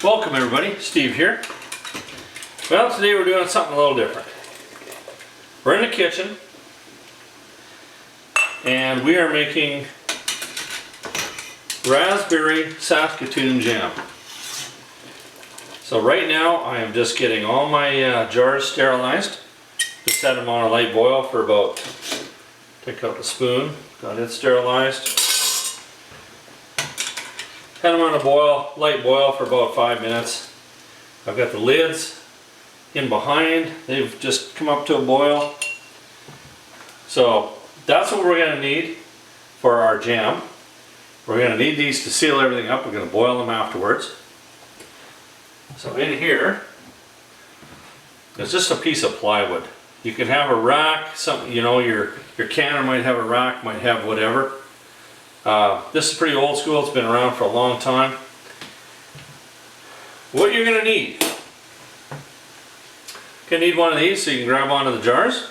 Welcome everybody, Steve here. Well, today we're doing something a little different. We're in the kitchen and we are making Raspberry Saskatoon jam. So right now I am just getting all my jars sterilized. Just set them on a light boil for about, take out the spoon, got it sterilized. Had them on a light boil for about 5 minutes. I've got the lids in behind. They've just come up to a boil. So that's what we're going to need for our jam. We're going to need these to seal everything up. We're going to boil them afterwards. So in here, there's just a piece of plywood. You can have a rack, something, you know, your canner might have a rack, might have whatever. This is pretty old school, it's been around for a long time. What you're going to need, one of these so you can grab onto the jars.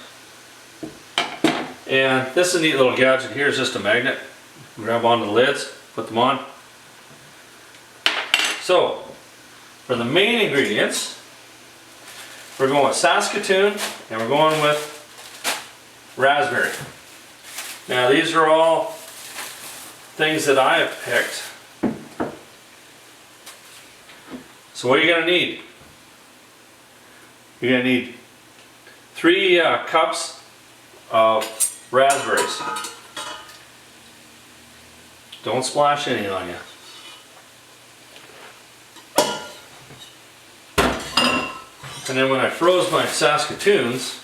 And this is a neat little gadget here, is just a magnet. Grab onto the lids, put them on. So, for the main ingredients, we're going with Saskatoon and we're going with raspberry. Now these are all things that I have picked. So what are you going to need? You're going to need 3 cups of raspberries. Don't splash any on you. And then when I froze my Saskatoons,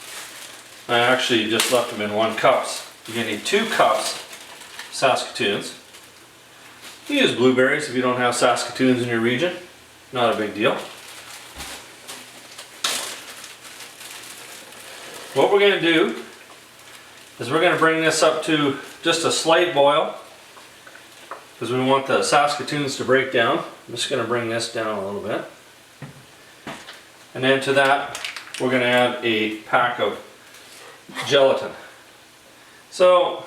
I actually just left them in 1 cup. You're going to need 2 cups Saskatoons. You use blueberries if you don't have Saskatoons in your region. Not a big deal. What we're going to do is we're going to bring this up to just a slight boil because we want the Saskatoons to break down. I'm just going to bring this down a little bit. And then to that we're going to add a pack of gelatin. So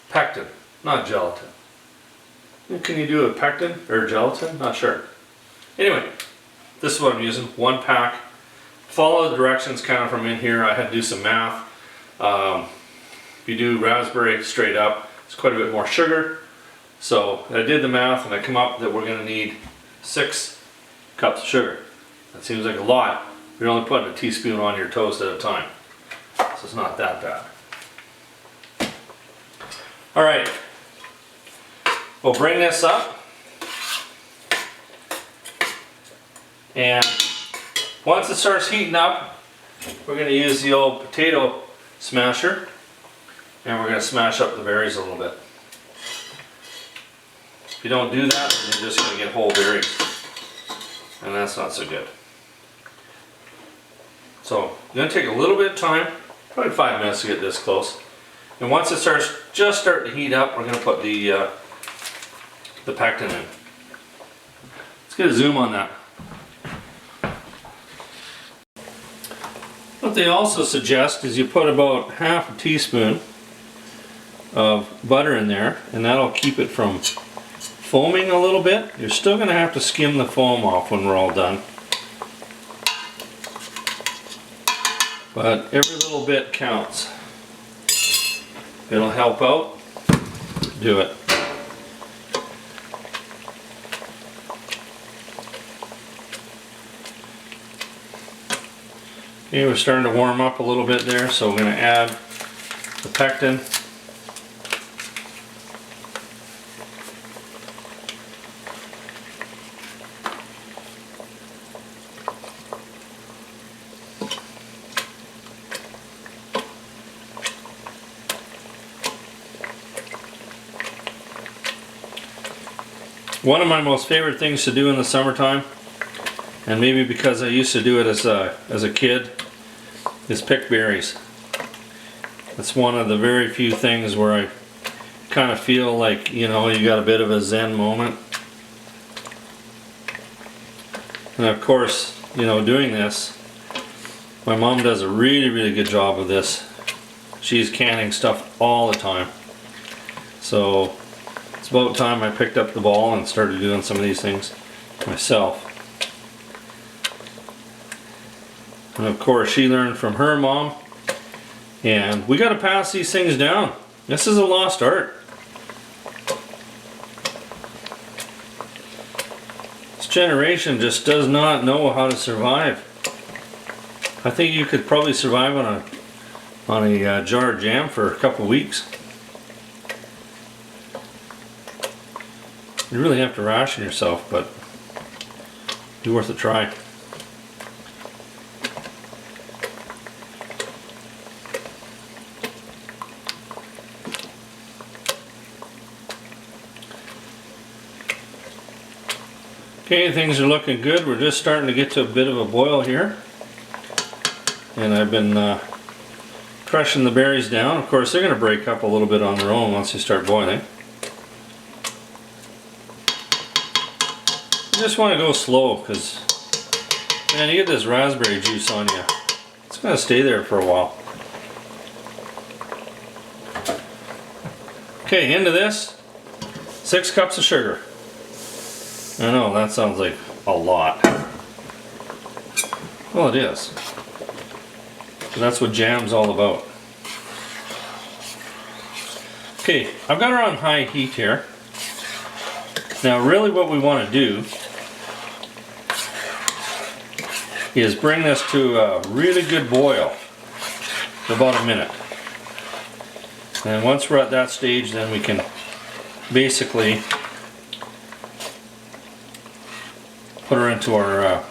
pectin, not gelatin. Can you do a pectin or gelatin? Not sure. Anyway, this is what I'm using, 1 pack. Follow the directions kind of from in here. I had to do some math. If you do raspberry straight up, it's quite a bit more sugar. So I did the math and I come up that we're going to need 6 cups of sugar. That seems like a lot. You're only putting a teaspoon on your toast at a time. So it's not that bad. Alright, we'll bring this up, and once it starts heating up, we're going to use the old potato smasher, and we're going to smash up the berries a little bit. If you don't do that, then you're just going to get whole berries, and that's not so good. So, I'm going to take a little bit of time, probably 5 minutes to get this close. And once it starts to heat up, we're going to put the pectin in. Let's get a zoom on that. What they also suggest is you put about half a teaspoon of butter in there, and that'll keep it from foaming a little bit. You're still going to have to skim the foam off when we're all done. But every little bit counts. It'll help out. Do it. Okay, we're starting to warm up a little bit there, so we're going to add the pectin. One of my most favorite things to do in the summertime, and maybe because I used to do it as a kid, is pick berries. It's one of the very few things where I kind of feel like, you know, you got a bit of a zen moment. And of course, you know, doing this, my mom does a really good job of this. She's canning stuff all the time. So it's about time I picked up the ball and started doing some of these things myself. And of course she learned from her mom. And we got to pass these things down. This is a lost art. This generation just does not know how to survive. I think you could probably survive on a jar of jam for a couple weeks. You really have to ration yourself, but be worth a try. Okay, things are looking good. We're just starting to get to a bit of a boil here. And I've been crushing the berries down. Of course, they're going to break up a little bit on their own once you start boiling. You just want to go slow because, man, you get this raspberry juice on you. It's going to stay there for a while. Okay, into this, 6 cups of sugar. I know, that sounds like a lot. Well, it is. But that's what jam's all about. Okay, I've got her on high heat here. Now really what we want to do is bring this to a really good boil for about a minute. And once we're at that stage, then we can basically put her into our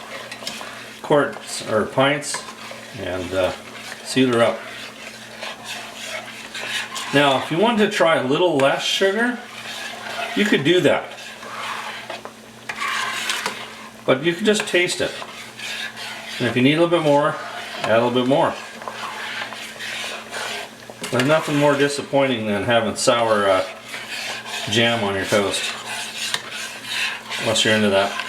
quarts or pints and seal her up. Now, if you wanted to try a little less sugar, you could do that. But you can just taste it. And if you need a little bit more, add a little bit more. There's nothing more disappointing than having sour jam on your toast. Unless you're into that.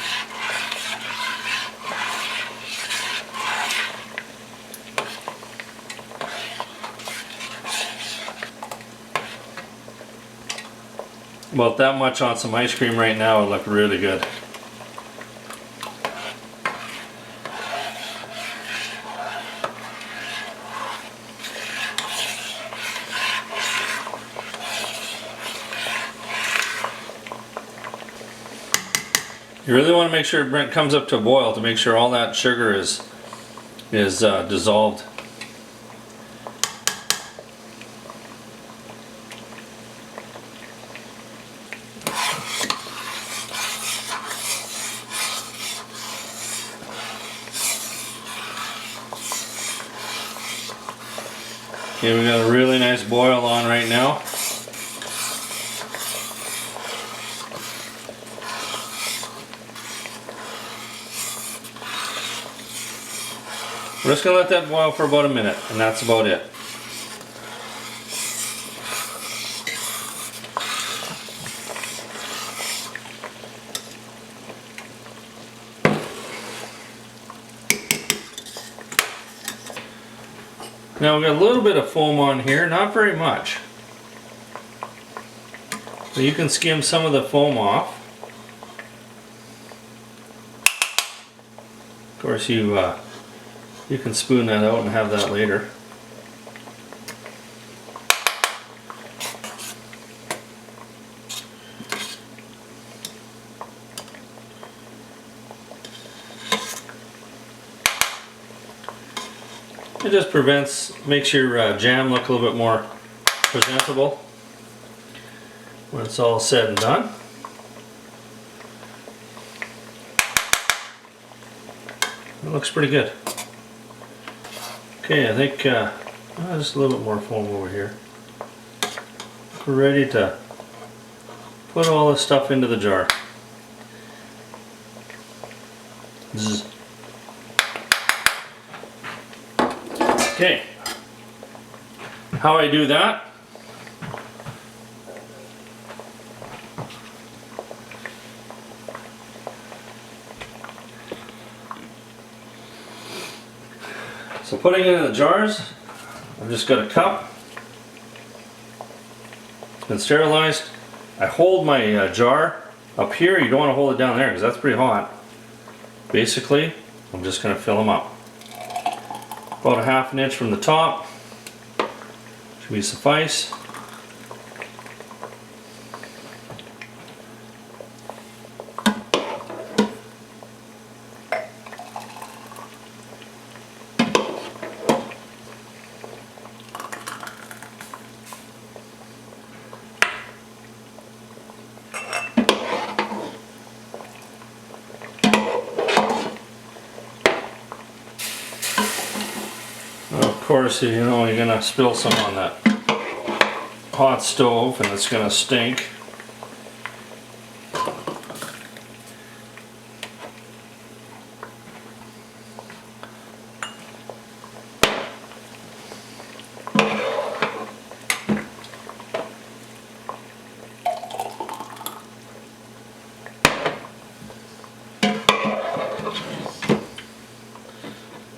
About that much on some ice cream right now would look really good. You really want to make sure it comes up to a boil to make sure all that sugar is dissolved. Okay, we got a really nice boil on right now. We're just going to let that boil for about a minute, and that's about it. Now we've got a little bit of foam on here, not very much. So you can skim some of the foam off. Of course you can spoon that out and have that later. It just makes your jam look a little bit more presentable when it's all said and done. It looks pretty good. Okay, I think just a little bit more foam over here. We're ready to put all this stuff into the jar. Zzz. Okay, how I do that? So putting it in the jars, I've just got a cup. It's been sterilized. I hold my jar up here. You don't want to hold it down there because that's pretty hot. Basically, I'm just going to fill them up. About a half an inch from the top should be suffice. Of course, you know you're gonna spill some on that hot stove and it's gonna stink.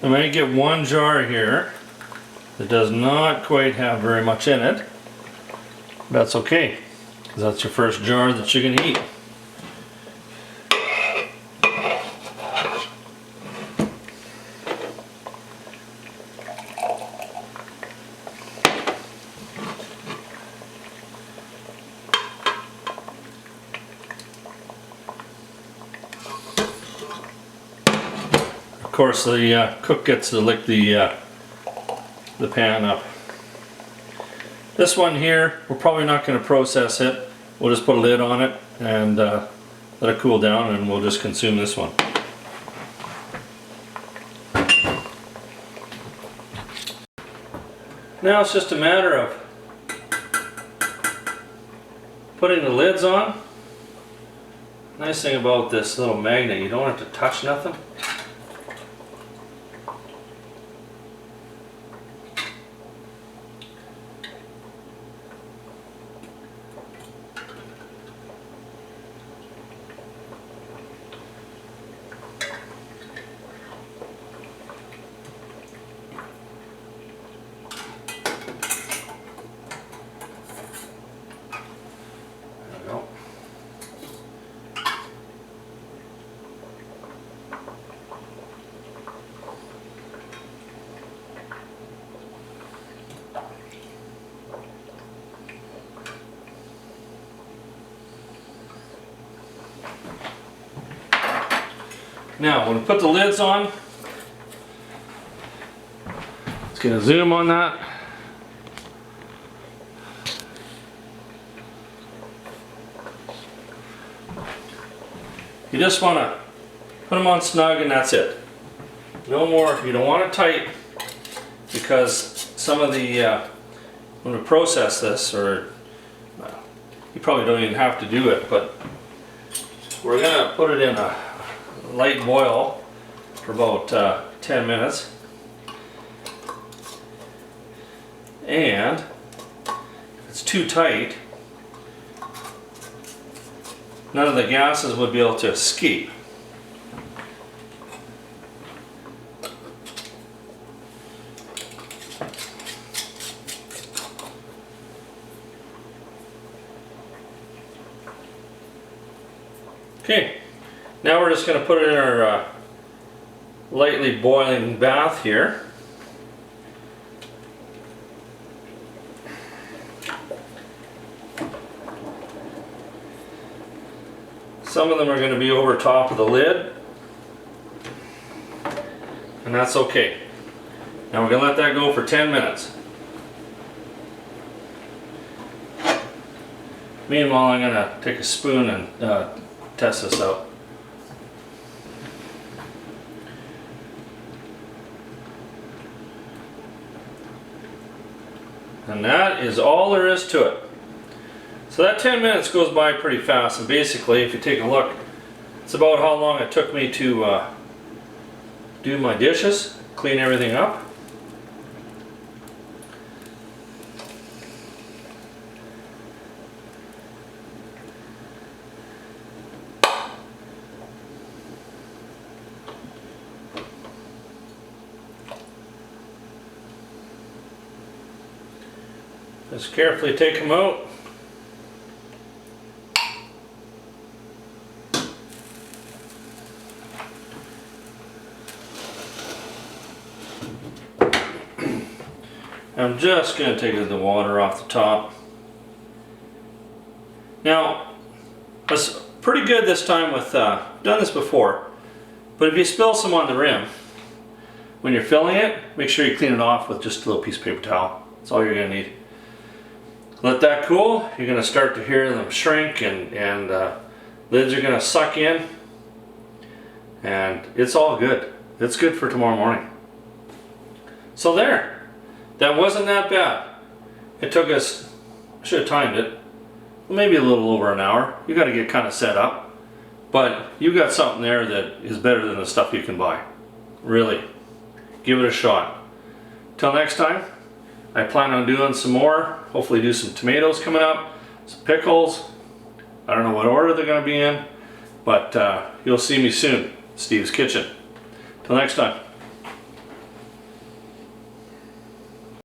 I might get one jar here that does not quite have very much in it. That's okay, because that's your first jar that you're going to eat. Of course, the cook gets to lick the pan up. This one here, we're probably not going to process it. We'll just put a lid on it and let it cool down, and we'll just consume this one. Now it's just a matter of putting the lids on. Nice thing about this little magnet, you don't have to touch nothing. Now, when we put the lids on, it's going to zoom on that. You just want to put them on snug and that's it. No more, you don't want it tight, because some of the, when we process this, or you probably don't even have to do it, but we're going to put it in a light boil for about 10 minutes, and if it's too tight, none of the gases would be able to escape. Okay. Now we're just going to put it in our lightly boiling bath here. Some of them are going to be over top of the lid, and that's okay. Now we're going to let that go for 10 minutes. Meanwhile, I'm going to take a spoon and test this out. And that is all there is to it. So that 10 minutes goes by pretty fast, and basically if you take a look, it's about how long it took me to do my dishes, clean everything up. Just carefully take them out. I'm just going to take the water off the top. Now, it's pretty good this time with, I've done this before, but if you spill some on the rim, when you're filling it, make sure you clean it off with just a little piece of paper towel. That's all you're going to need. Let that cool. You're going to start to hear them shrink and lids are going to suck in. And it's all good. It's good for tomorrow morning. So there. That wasn't that bad. It took us, I should have timed it, maybe a little over an hour. You got to get kind of set up. But you got something there that is better than the stuff you can buy. Really. Give it a shot. Till next time, I plan on doing some more. Hopefully do some tomatoes coming up, some pickles. I don't know what order they're going to be in, but you'll see me soon. Steve's Kitchen. Till next time.